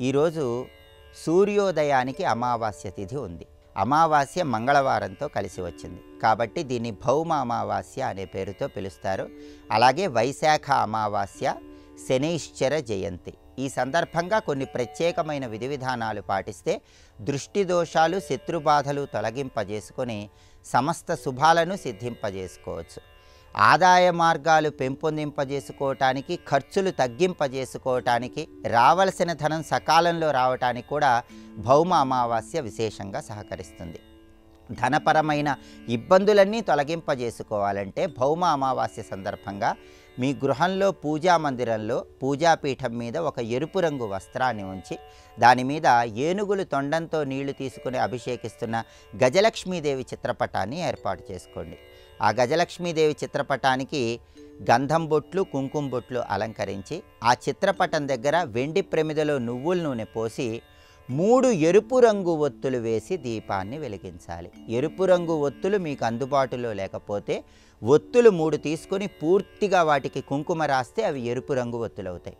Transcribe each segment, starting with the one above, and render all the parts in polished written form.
ఈరోజు సూర్యోదయానికి అమావాస్య తిథి ఉంది. అమావాస్య మంగళవారంతో కలిసి వచ్చింది కాబట్టి దీన్ని భౌమ అమావాస్య అనే పేరుతో పిలుస్తారు. అలాగే వైశాఖ అమావాస్య, శనైశ్చర జయంతి. ఈ సందర్భంగా కొన్ని ప్రత్యేకమైన విధి విధానాలు పాటిస్తే దృష్టి దోషాలు, శత్రుబాధలు తొలగింపజేసుకొని సమస్త శుభాలను సిద్ధింపజేసుకోవచ్చు. ఆదాయ మార్గాలు పెంపొందింపజేసుకోవటానికి, ఖర్చులు తగ్గింపజేసుకోవటానికి, రావలసిన ధనం సకాలంలో రావటానికి కూడా భౌమ అమావాస్య విశేషంగా సహకరిస్తుంది. ధనపరమైన ఇబ్బందులన్నీ తొలగింపజేసుకోవాలంటే భౌమ అమావాస్య సందర్భంగా మీ గృహంలో పూజా మందిరంలో పూజాపీఠం మీద ఒక ఎరుపు రంగు వస్త్రాన్ని ఉంచి దాని మీద ఏనుగులు తొండంతో నీళ్లు తీసుకుని అభిషేకిస్తున్న గజలక్ష్మీదేవి చిత్రపటాన్ని ఏర్పాటు చేసుకోండి. ఆ గజలక్ష్మీదేవి చిత్రపటానికి గంధం బొట్లు, కుంకుమ బొట్లు అలంకరించి ఆ చిత్రపటం దగ్గర వెండి ప్రమిదలో నువ్వుల నూనె పోసి 3 ఎరుపు రంగు ఒత్తులు వేసి దీపాన్ని వెలిగించాలి. ఎరుపు రంగు ఒత్తులు మీకు అందుబాటులో లేకపోతే ఒత్తులు 3 తీసుకొని పూర్తిగా వాటికి కుంకుమ రాస్తే అవి ఎరుపు రంగు ఒత్తులు అవుతాయి.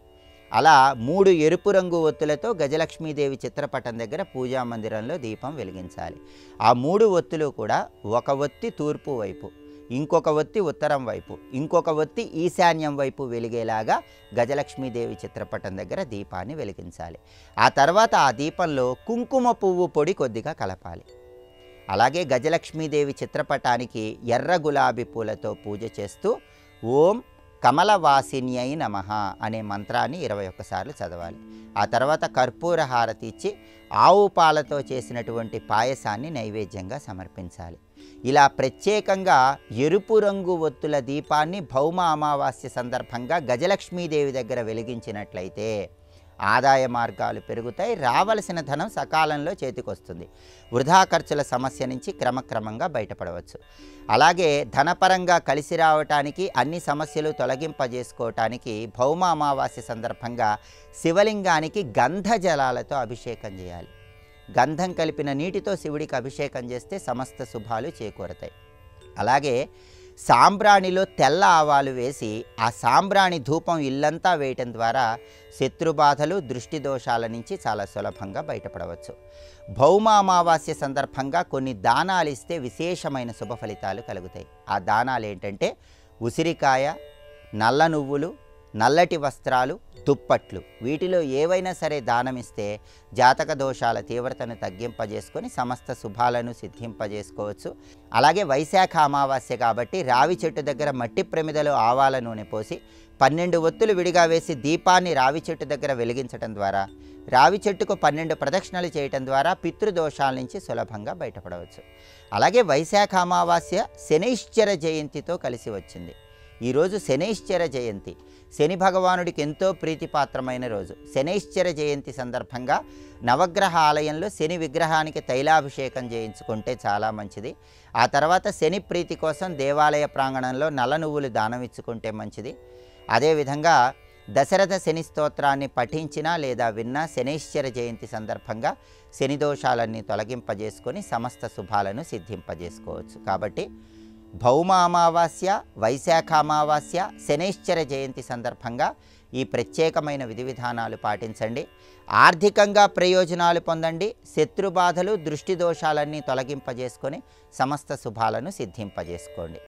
అలా 3 ఎరుపు రంగు ఒత్తులతో గజలక్ష్మీదేవి చిత్రపటం దగ్గర పూజా మందిరంలో దీపం వెలిగించాలి. ఆ 3 ఒత్తులు కూడా ఒక ఒత్తి తూర్పు వైపు, ఇంకొక ఒత్తి ఉత్తరం వైపు, ఇంకొక ఒత్తి ఈశాన్యం వైపు వెలిగేలాగా గజలక్ష్మీదేవి చిత్రపటం దగ్గర దీపాన్ని వెలిగించాలి. ఆ తర్వాత ఆ దీపంలో కుంకుమ పువ్వు పొడి కొద్దిగా కలపాలి. అలాగే గజలక్ష్మీదేవి చిత్రపటానికి ఎర్ర గులాబీ పూలతో పూజ చేస్తూ ఓం కమలవాసిన్యై నమః అనే మంత్రాన్ని 21 సార్లు చదవాలి. ఆ తర్వాత కర్పూర హారతి ఇచ్చి ఆవు పాలతో చేసినటువంటి పాయసాన్ని నైవేద్యంగా సమర్పించాలి. ఇలా ప్రత్యేకంగా ఎరుపు రంగు ఒత్తుల దీపాన్ని భౌమ అమావాస్య సందర్భంగా గజలక్ష్మీదేవి దగ్గర వెలిగించినట్లయితే ఆదాయ మార్గాలు పెరుగుతాయి, రావలసిన ధనం సకాలంలో చేతికొస్తుంది. వృధా ఖర్చుల సమస్య నుంచి క్రమక్రమంగా బయటపడవచ్చు. అలాగే ధనపరంగా కలిసి రావటానికి, అన్ని సమస్యలు తొలగింపజేసుకోవటానికి భౌమ అమావాస్య సందర్భంగా శివలింగానికి గంధ జలాలతో అభిషేకం చేయాలి. గంధం కలిపిన నీటితో శివుడికి అభిషేకం చేస్తే సమస్త శుభాలు చేకూరతాయి. అలాగే సాంబ్రాణిలో తెల్ల ఆవాలు వేసి ఆ సాంబ్రాణి ధూపం ఇల్లంతా వేయటం ద్వారా శత్రుబాధలు, దృష్టి దోషాల నుంచి చాలా సులభంగా బయటపడవచ్చు. భౌమ అమావాస్య సందర్భంగా కొన్ని దానాలు ఇస్తే విశేషమైన శుభ ఫలితాలు కలుగుతాయి. ఆ దానాలు ఏంటంటే ఉసిరికాయ, నల్ల నువ్వులు, నల్లటి వస్త్రాలు, దుప్పట్లు. వీటిలో ఏవైనా సరే దానమిస్తే జాతక దోషాల తీవ్రతను తగ్గింపజేసుకొని సమస్త శుభాలను సిద్ధింపజేసుకోవచ్చు. అలాగే వైశాఖ అమావాస్య కాబట్టి రావి చెట్టు దగ్గర మట్టి ప్రమిదలో ఆవాల నూనె పోసి 12 ఒత్తులు విడిగా వేసి దీపాన్ని రావి చెట్టు దగ్గర వెలిగించడం ద్వారా, రావి చెట్టుకు 12 ప్రదక్షిణలు చేయటం ద్వారా పితృదోషాల నుంచి సులభంగా బయటపడవచ్చు. అలాగే వైశాఖ అమావాస్య శనైశ్చర జయంతితో కలిసి వచ్చింది. ఈరోజు శనైశ్చర జయంతి, శని భగవానుడికి ఎంతో ప్రీతిపాత్రమైన రోజు. శనైశ్చర జయంతి సందర్భంగా నవగ్రహ ఆలయంలో శని విగ్రహానికి తైలాభిషేకం చేయించుకుంటే చాలా మంచిది. ఆ తర్వాత శని ప్రీతి కోసం దేవాలయ ప్రాంగణంలో నల్ల నువ్వులు దానం ఇచ్చుకుంటే మంచిది. అదేవిధంగా దశరథ శని స్తోత్రాన్ని పఠించినా లేదా విన్నా శనైశ్చర జయంతి సందర్భంగా శని దోషాలన్నీ తొలగింపజేసుకొని సమస్త శుభాలను సిద్ధింపజేసుకోవచ్చు. కాబట్టి భౌమ అమావాస్య, వైశాఖ అమావాస్య, శనైశ్చర జయంతి సందర్భంగా ఈ ప్రత్యేకమైన విధి విధానాలు పాటించండి. ఆర్థికంగా ప్రయోజనాలు పొందండి. శత్రుబాధలు, దృష్టి దోషాలన్నీ తొలగింపజేసుకొని సమస్త శుభాలను సిద్ధింపజేసుకోండి.